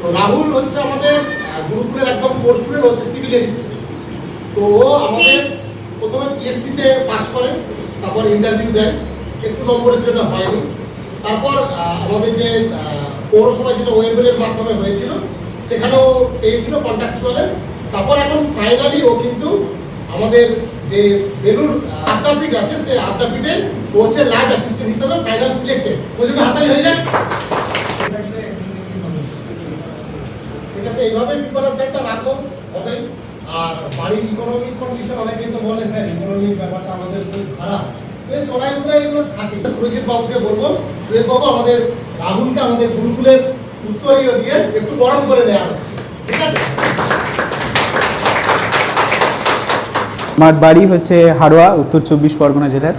তো রাহুল হচ্ছে আমাদের গুরুকুলের একদম কোর্স স্টুডেন্ট, হচ্ছে সিভিলিয়ান স্টুডেন্ট। তো আমাদের প্রথমে পিএসসিতে পাস করে, তারপর ইন্টারভিউ দেয়, একটু নম্বরের জন্য হয়নি। তারপর আমাদের যে পৌরসভা যেটা ওয়েবেলের মাধ্যমে হয়েছিল সেখানেও পেয়েছিল কন্ট্রাকচুয়ালে। তারপর এখন ফাইনালি ও কিন্তু আমাদের যে বেলুর আদ্যাপীঠ আছে সেই আদ্যাপীঠে ও হচ্ছে ল্যাব অ্যাসিস্ট্যান্ট হিসেবে ফাইনাল সিলেক্টেড। ওই জন্য হাততালি হয়ে যায়। ঠিক আছে, এইভাবে প্রিপারেশনটা রাখো হবে। আর বাড়ির ইকোনমিক কন্ডিশন অনেকে তো বলে স্যার ইকোনমিক ব্যাপারটা আমাদের খুব খারাপ, চড়াই উঠে এগুলো থাকে। সুরজিৎ বাবুকে বলবো, সুরজিৎ বাবু আমাদের রাহুলকে আমাদের গুরুকুলের উত্তরীয় দিয়ে একটু গরম করে নেওয়া হচ্ছে। ঠিক আছে, আমার বাড়ি হচ্ছে হাড়োয়া, উত্তর 24 পরগনা জেলার।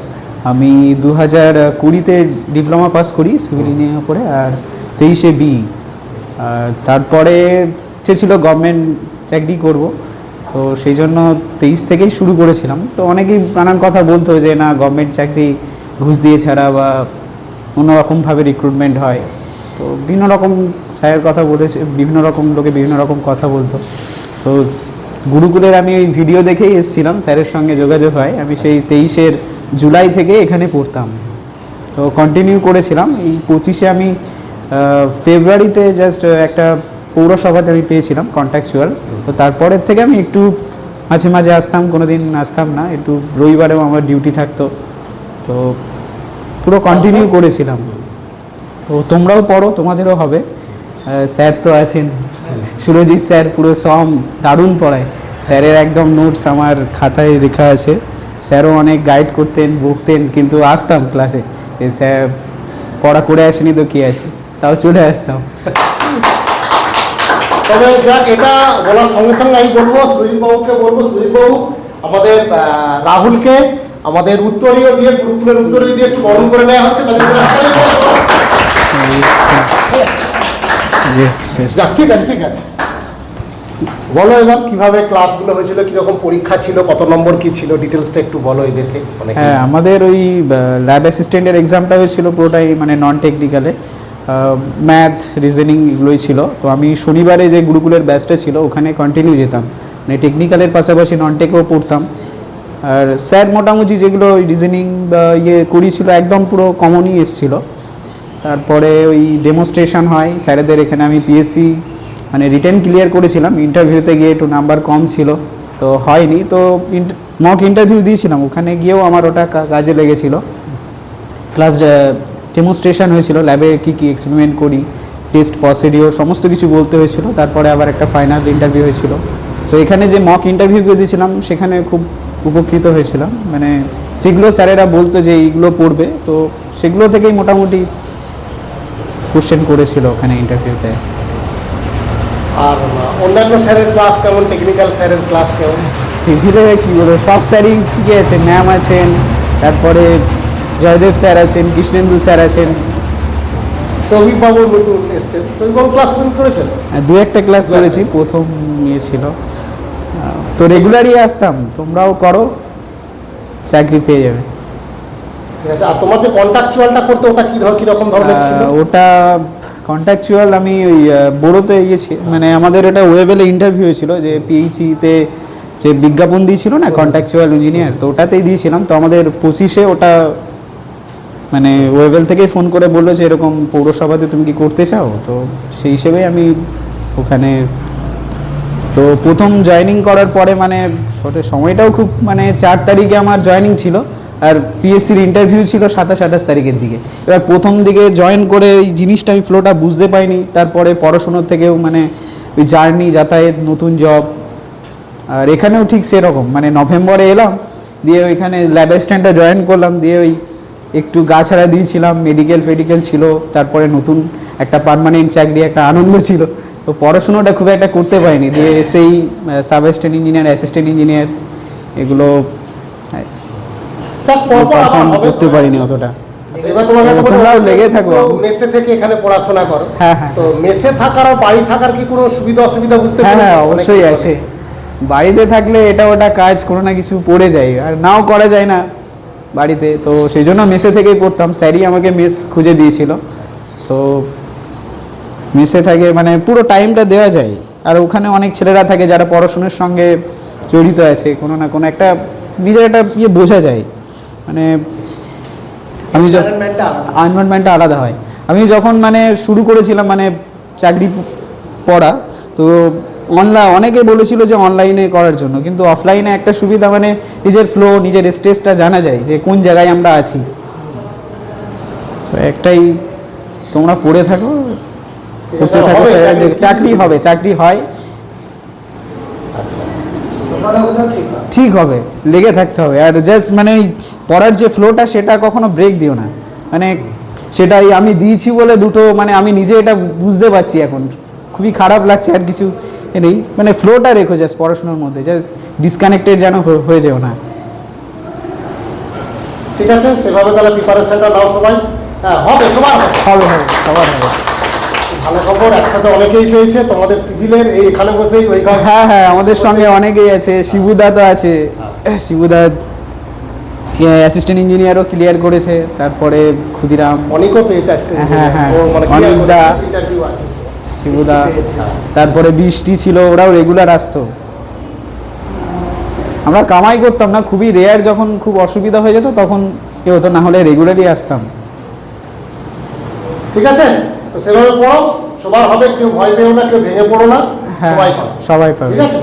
আমি 2020-তে ডিপ্লোমা পাস করি সিভিল ইঞ্জিনিয়ারিং পড়ে, আর 23-এ বি। আর তারপরে ইচ্ছে ছিল গভর্নমেন্ট চাকরি করব, তো সেই জন্য 23 থেকেই শুরু করেছিলাম। তো অনেকেই নানান কথা বলতো যে না গভর্নমেন্ট চাকরি ঘুষ দিয়ে ছাড়া বা অন্যরকমভাবে রিক্রুটমেন্ট হয়। তো বিভিন্ন রকম স্যারের কথা বলেছে, বিভিন্ন রকম লোকে বিভিন্ন রকম কথা বলতো। তো গুরুকুলের আমি ওই ভিডিও দেখেই এসেছিলাম, স্যারের সঙ্গে যোগাযোগ হয়। আমি সেই 23-এর জুলাই থেকে এখানে পড়তাম, তো কন্টিনিউ করেছিলাম। এই 25-এ আমি ফেব্রুয়ারিতে জাস্ট একটা পৌরসভাতে আমি পেয়েছিলাম কন্ট্রাকচুয়াল। তো তারপরের থেকে আমি একটু মাঝে মাঝে আসতাম, কোনো দিন আসতাম না, একটু রবিবারেও আমার ডিউটি থাকতো। তো পুরো কন্টিনিউ করেছিলাম। তো তোমরাও পড়ো, তোমাদেরও হবে। স্যার তো আছেন, সুরজিৎ স্যার পুরো দারুণ পড়ায়। স্যারের একদম নোটস আমার খাতায় লেখা আছে। স্যারও অনেক গাইড করতেন, বকতেন, কিন্তু আসতাম ক্লাসে। স্যার পড়া করে আসেনি তো কি আছে, তাও চলে আসতাম। তবে যাক, এটা বলার সঙ্গে সঙ্গে আমি বলবো সুরজিৎ বাবুকে বলবো, সুরজিৎ বাবু আমাদের রাহুলকে আমাদের উত্তরীয় দিয়ে, গুরুকুলের উত্তরীয় দিয়ে একটু বরণ করে নেওয়া হচ্ছে। যাক, ঠিক আছে, ঠিক আছে। বলো এবার কিভাবে ক্লাসগুলো হয়েছিল, কিরকম পরীক্ষা ছিল, কত নম্বর কি ছিল, ডিটেলসটা একটু বলো এদেরকে। হ্যাঁ, আমাদের ওই ল্যাব অ্যাসিস্ট্যান্টের এক্সামটা হয়েছিল পুরোটাই মানে নন টেকনিক্যালে, ম্যাথ, রিজনিং এগুলোই ছিল। তো আমি শনিবারে যে গুরুকুলের ব্যাচটা ছিল ওখানে কন্টিনিউ যেতাম, মানে টেকনিক্যালের পাশাপাশি নন টেকও পড়তাম। আর স্যার মোটামুটি যেগুলো রিজনিং বা করিয়েছিল একদম পুরো কমনই এসেছিলো। তারপরে ওই ডেমনস্ট্রেশন হয় স্যারেদের এখানে। আমি পিএসসি মানে রিটেন ক্লিয়ার করেছিলাম, ইন্টারভিউতে গিয়ে একটু নাম্বার কম ছিল, তো হয়নি। তো মক ইন্টারভিউ দিয়েছিলাম, ওখানে গিয়েও আমার ওটা কাজে লেগেছিলো। প্লাস ডেমনস্ট্রেশন হয়েছিল, ল্যাবে কী কী এক্সপেরিমেন্ট করি, টেস্ট প্রসিডিওর সমস্ত কিছু বলতে হয়েছিল। তারপরে আবার একটা ফাইনাল ইন্টারভিউ হয়েছিল। তো এখানে যে মক ইন্টারভিউগুলো দিয়েছিলাম সেখানে খুব উপকৃত হয়েছিলাম, মানে যেগুলো স্যারেরা বলতো যে এইগুলো পড়বে, তো সেগুলো থেকেই মোটামুটি কোশ্চেন করেছিল ওখানে ইন্টারভিউতে। আর অন্যান্য স্যারের ক্লাস কেমন, টেকনিক্যাল স্যারের ক্লাস কেমন? সিভিলে কী বলবো, সব স্যারই ঠিকই আছে। ম্যাম আছেন, তারপরে জয়দেব স্যার আছেন, কৃষ্ণেন্দু স্যার আছেন। সৌভিক বাবু নতুন এসছেন, সৌভিক বাবু ক্লাস নতুন করেছেন? দু একটা ক্লাস করেছি, প্রথম ইয়ে ছিল। তো রেগুলারই আসতাম, তোমরাও করো, চাকরি পেয়ে যাবে। ঠিক আছে। আর তোমার যে কন্ট্রাকচুয়ালটা করতে ওটা কীরকম ধরনের ছিল? ওটা কন্ট্রাকচুয়াল আমি ওই বড়োতে গিয়েছি, মানে আমাদের এটা ওয়েবেলে ইন্টারভিউ হয়েছিল, যে পিএইচইতে যে বিজ্ঞাপন দিয়েছিল না কন্ট্রাকচুয়াল ইঞ্জিনিয়ার, তো ওটাতেই দিয়েছিলাম। তো আমাদের 25-এ ওটা মানে ওয়েবেল থেকেই ফোন করে বললো যে এরকম পৌরসভাতে তুমি কি করতে চাও, তো সেই হিসেবেই আমি ওখানে। তো প্রথম জয়েনিং করার পরে মানে সময়টাও খুব, মানে 4 তারিখে আমার জয়েনিং ছিল, আর পিএসসির ইন্টারভিউ ছিল 27-28 তারিখের দিকে। এবার প্রথম দিকে জয়েন করে এই জিনিসটা আমি ফ্লোটা বুঝতে পাইনি। তারপরে পড়াশোনার থেকেও মানে ওই জার্নি, যাতায়াত, নতুন জব। আর এখানেও ঠিক সেরকম, মানে নভেম্বরে এলাম, দিয়ে ওইখানে ল্যাব অ্যাসিস্ট্যান্টটা জয়েন করলাম, দিয়ে ওই একটু গা ছাড়া দিয়েছিলাম, মেডিকেল ছিল। তারপরে নতুন একটা পার্মানেন্ট চাকরি, একটা আনন্দ ছিল। তো পড়াশোনাটা খুব একটা করতে পারিনি, দিয়ে সেই sub assistant engineer, assistant engineer এগুলো করতে পারিনি অতটা। এবার তোমরাও লেগে থাকো, মেসে থেকে এখানে পড়াশোনা করো। হ্যাঁ হ্যাঁ। তো মেসে থাকার আর বাড়ি থাকার কি কোনো সুবিধা অসুবিধা বুঝতে পারছো? হ্যাঁ, অবশ্যই আছে। বাড়িতে থাকলে এটা ওটা কাজ কোনো না কিছু পড়ে যায়, আর নাও করা যায় না বাড়িতে। তো সেই জন্য মেসে থেকেই পড়তাম, স্যারই আমাকে মেস খুঁজে দিয়েছিল। তো মেসে থাকে, মানে পুরো টাইমটা দেওয়া যায়। আর ওখানে অনেক ছেলেরা থাকে যারা পড়াশোনার সঙ্গে জড়িত আছে, কোনো না কোনো একটা নিজের একটা ইয়ে বোঝা যায়, মানে আমি এনভায়রনমেন্টটা আলাদা হয়। আমি যখন মানে শুরু করেছিলাম মানে চাকরি পড়া, তো অনেকে বলেছিল যে অনলাইনে করার জন্য, কিন্তু অফলাইনে একটা সুবিধা মানে নিজের ফ্লো, নিজের স্টেজটা জানা যায় যে কোন জায়গায় আমরা আছি। তো একটাই, তোমরা পড়ে থাকো, করতে থাকো, চাকরি হয়, আচ্ছা, ঠিক হবে, লেগে থাকতে হবে। আর জাস্ট মানে পড়ার যে ফ্লোটা সেটা কখনো ব্রেক দিও না, মানে সেটাই আমি দিয়েছি বলে দুটো, মানে আমি নিজে এটা বুঝতে পারছি এখন, খুবই খারাপ লাগছে, আর কিছু নেই, মানে ফ্লোটা রেখো জাস্ট পড়াশোনার মধ্যে, জাস্ট ডিসকানেক্টেড যেন হয়ে যেও না। ঠিক আছে, সেভাবে তাহলে প্রিপারেশনটা নাও সবাই। হ্যাঁ, হবে, সবার হবে, সবার হবে। ভালো খবর, একসাথে অনেকেই পেয়েছে তোমাদের সিভিলের, এই এখানে বসেই ওই হ্যাঁ, আমাদের সঙ্গে অনেকেই আছে, শিবুদা তো আছে, শিবুদা অ্যাসিস্ট্যান্ট ইঞ্জিনিয়ারও ক্লিয়ার করেছে, তারপরে ক্ষুদিরাম, অনেকও পেয়েছে আজকে। হ্যাঁ, অনিকদা, শিবুদা, তারপরে বৃষ্টি ছিল, ওরাও রেগুলার আসতো। আমরা কামাই করতাম না, খুবই রেয়ার, যখন খুব অসুবিধা হয়ে যেত তখন এ হতো, না হলে রেগুলারই আসতাম। ঠিক আছে, তো সেভাবে পড়ো, সবার হবে, কেউ ভয় পেও না, কেউ ভেঙে পড়ো না, সবাই পাবে। সবাই পাবে, ঠিক আছে।